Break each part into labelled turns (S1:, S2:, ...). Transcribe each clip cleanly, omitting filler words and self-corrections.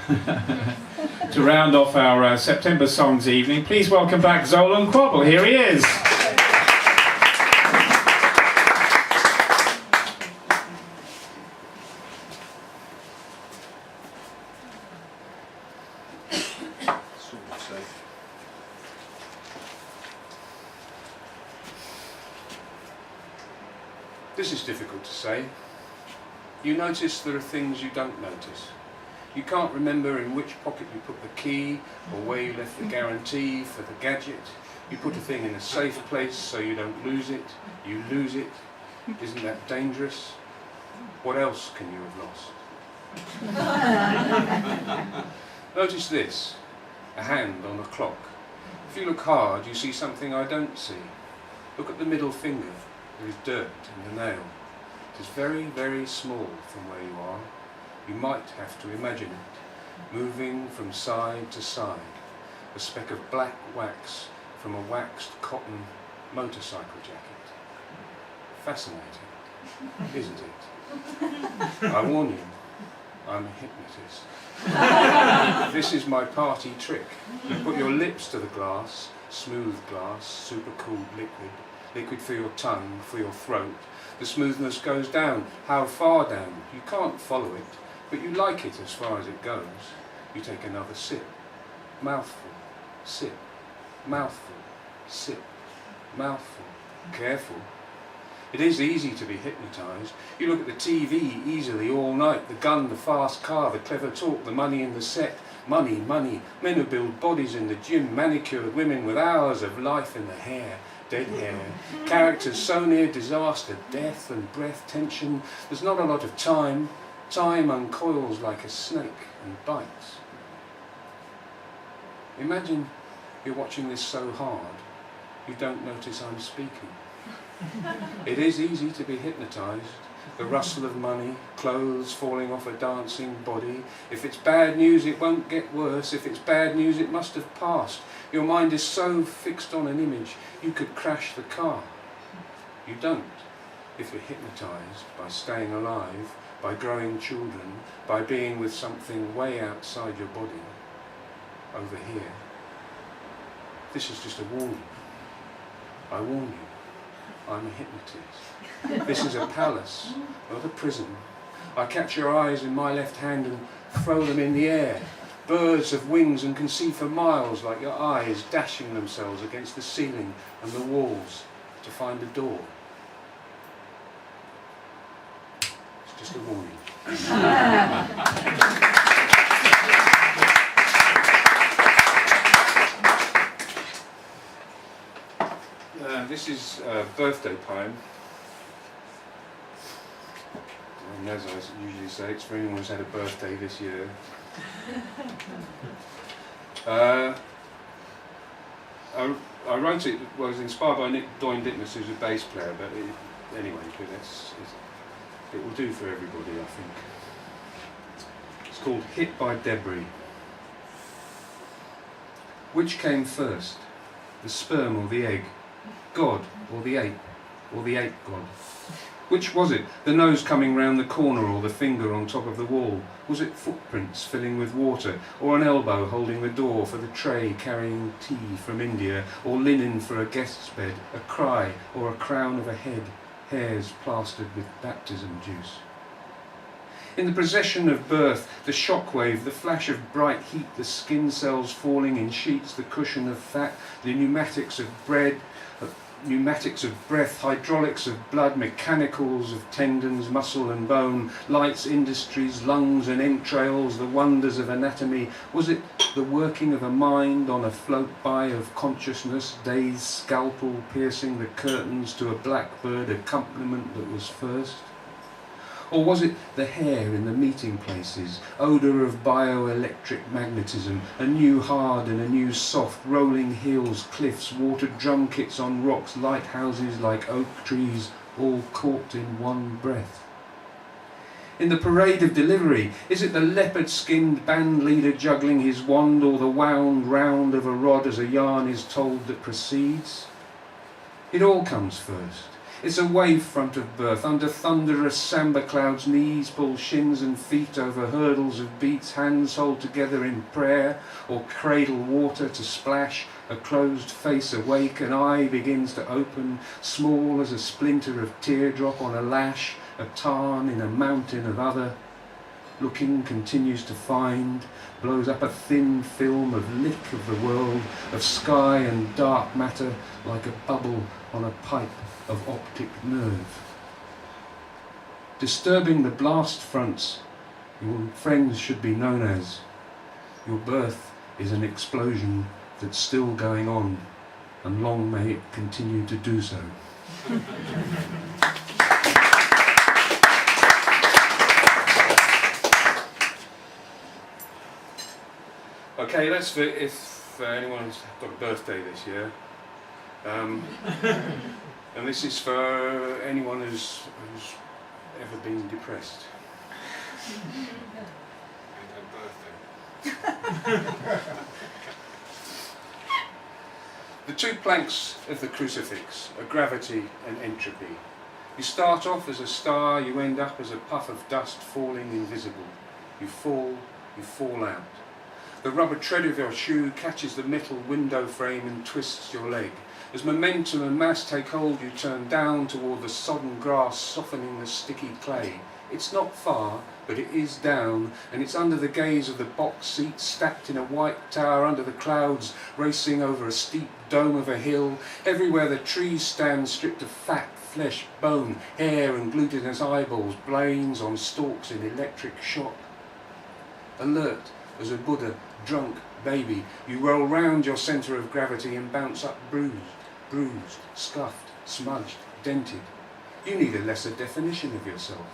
S1: To round off our September Songs evening, please welcome back Zolan Quobble. Here he is.
S2: This is difficult to say. You notice there are things you don't notice. You can't remember in which pocket you put the key or where you left the guarantee for the gadget. You put a thing in a safe place so you don't lose it. You lose it. Isn't that dangerous? What else can you have lost? Notice this, a hand on a clock. If you look hard, you see something I don't see. Look at the middle finger. There is dirt in the nail. It is very, very small from where you are. You might have to imagine it, moving from side to side, a speck of black wax from a waxed cotton motorcycle jacket. Fascinating, isn't it? I warn you, I'm a hypnotist. This is my party trick. You put your lips to the glass, smooth glass, super cooled liquid, liquid for your tongue, for your throat. The smoothness goes down. How far down? You can't follow it, but you like it as far as it goes. You take another sip. Mouthful, sip, mouthful, sip, mouthful. Careful. It is easy to be hypnotised. You look at the TV easily all night. The gun, the fast car, the clever talk, the money in the set. Money, money. Men who build bodies in the gym. Manicured women with hours of life in their hair. Dead hair. Characters so near disaster. Death and breath, tension. There's not a lot of time. Time uncoils like a snake and bites. Imagine you're watching this so hard you don't notice I'm speaking. It is easy to be hypnotised. The rustle of money, clothes falling off a dancing body. If it's bad news, it won't get worse. If it's bad news, it must have passed. Your mind is so fixed on an image, you could crash the car. You don't, if you're hypnotised by staying alive, by growing children, by being with something way outside your body, over here. This is just a warning. I warn you, I'm a hypnotist. This is a palace, not a prison. I catch your eyes in my left hand and throw them in the air. Birds have wings and can see for miles, like your eyes dashing themselves against the ceiling and the walls to find a door. It's just a warning. This is a birthday poem. And as I usually say, it's for anyone who's had a birthday this year. I wrote it, well, I was inspired by Nick Doyne Dittmas, who's a bass player, but anyway, but it will do for everybody, I think. It's called Hit by Debris. Which came first, the sperm or the egg? God or the ape? Or the ape god? Which was it? The nose coming round the corner or the finger on top of the wall? Was it footprints filling with water, or an elbow holding the door for the tray carrying tea from India, or linen for a guest's bed, a cry or a crown of a head, hairs plastered with baptism juice? In the procession of birth, the shockwave, the flash of bright heat, the skin cells falling in sheets, the cushion of fat, the pneumatics of bread, pneumatics of breath, hydraulics of blood, mechanicals of tendons, muscle and bone, lights, industries, lungs and entrails, the wonders of anatomy. Was it the working of a mind on a float by of consciousness, dazed scalpel piercing the curtains to a blackbird accompaniment that was first? Or was it the hair in the meeting places, odour of bioelectric magnetism, a new hard and a new soft, rolling hills, cliffs, watered drum kits on rocks, lighthouses like oak trees, all caught in one breath? In the parade of delivery, is it the leopard-skinned band leader juggling his wand, or the wound round of a rod as a yarn is told that proceeds? It all comes first. It's a wavefront of birth, under thunderous samba clouds, knees pull shins and feet over hurdles of beats, hands hold together in prayer, or cradle water to splash, a closed face awake, an eye begins to open, small as a splinter of teardrop on a lash, a tarn in a mountain of other. Looking continues to find, blows up a thin film of lick of the world, of sky and dark matter, like a bubble on a pipe of optic nerve. Disturbing the blast fronts, your friends should be known as. Your birth is an explosion that's still going on, and long may it continue to do so. Okay, that's for if anyone's got a birthday this year. And this is for anyone who's ever been depressed. The two planks of the crucifix are gravity and entropy. You start off as a star, you end up as a puff of dust falling invisible. You fall out. The rubber tread of your shoe catches the metal window frame and twists your leg. As momentum and mass take hold, you turn down toward the sodden grass, softening the sticky clay. It's not far, but it is down, and it's under the gaze of the box seats stacked in a white tower under the clouds, racing over a steep dome of a hill. Everywhere the trees stand stripped of fat, flesh, bone, hair and glutinous eyeballs, brains on stalks in electric shock. Alert as a Buddha, drunk baby, you roll round your centre of gravity and bounce up bruised, scuffed, smudged, dented. You need a lesser definition of yourself.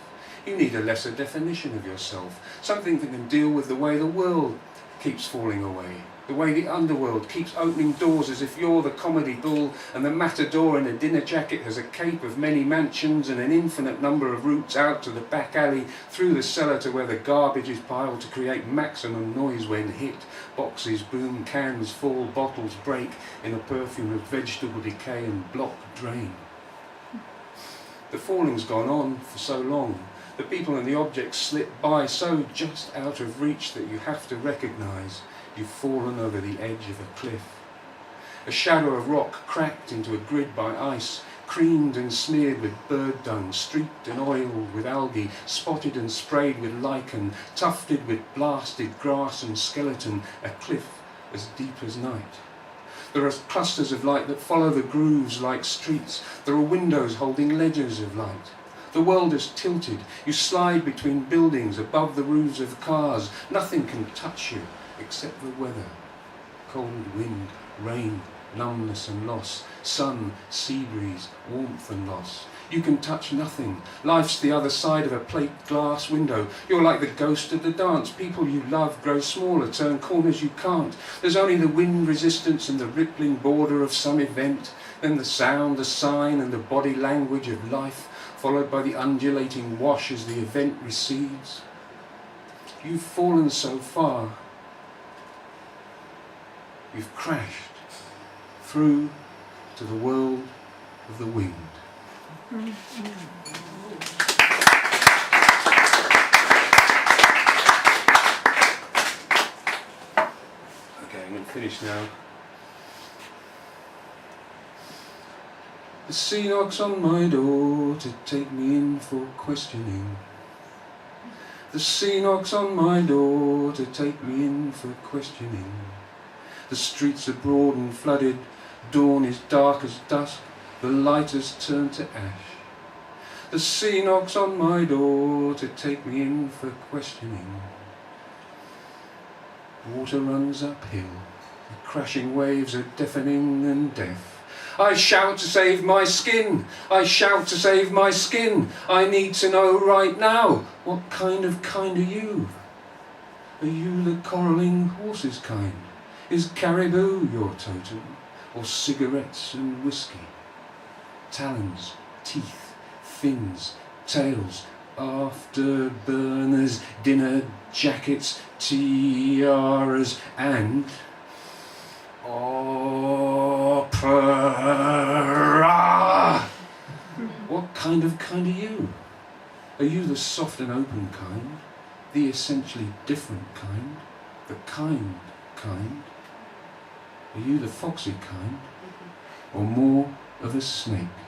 S2: You need a lesser definition of yourself. Something that can deal with the way the world keeps falling away. The way the underworld keeps opening doors as if you're the comedy bull and the matador in a dinner jacket has a cape of many mansions and an infinite number of routes out to the back alley, through the cellar to where the garbage is piled to create maximum noise when hit. Boxes boom, cans fall, bottles break in a perfume of vegetable decay and block drain. The falling's gone on for so long. The people and the objects slip by so just out of reach that you have to recognise you've fallen over the edge of a cliff. A shadow of rock cracked into a grid by ice, creamed and smeared with bird dung, streaked and oiled with algae, spotted and sprayed with lichen, tufted with blasted grass and skeleton, a cliff as deep as night. There are clusters of light that follow the grooves like streets. There are windows holding ledgers of light. The world is tilted. You slide between buildings, above the roofs of cars. Nothing can touch you except the weather. Cold wind, rain, numbness and loss. Sun, sea breeze, warmth and loss. You can touch nothing. Life's the other side of a plate glass window. You're like the ghost of the dance. People you love grow smaller, turn corners you can't. There's only the wind resistance and the rippling border of some event. Then the sound, the sign and the body language of life, followed by the undulating wash as the event recedes. You've fallen so far. You've crashed through to the world of the wind. Okay, I'm going to finish now. The sea knocks on my door to take me in for questioning. The sea knocks on my door to take me in for questioning. The streets are broad and flooded, dawn is dark as dusk, the light has turned to ash. The sea knocks on my door to take me in for questioning. Water runs uphill, the crashing waves are deafening and deaf. I shout to save my skin, I shout to save my skin. I need to know right now, what kind are you? Are you the coralling horse's kind? Is caribou your totem, or cigarettes and whiskey? Talons, teeth, fins, tails, afterburners, dinner jackets, tiaras and opera. kind of you? Are you the soft and open kind? The essentially different kind? The kind? Are you the foxy kind? Or more of a snake?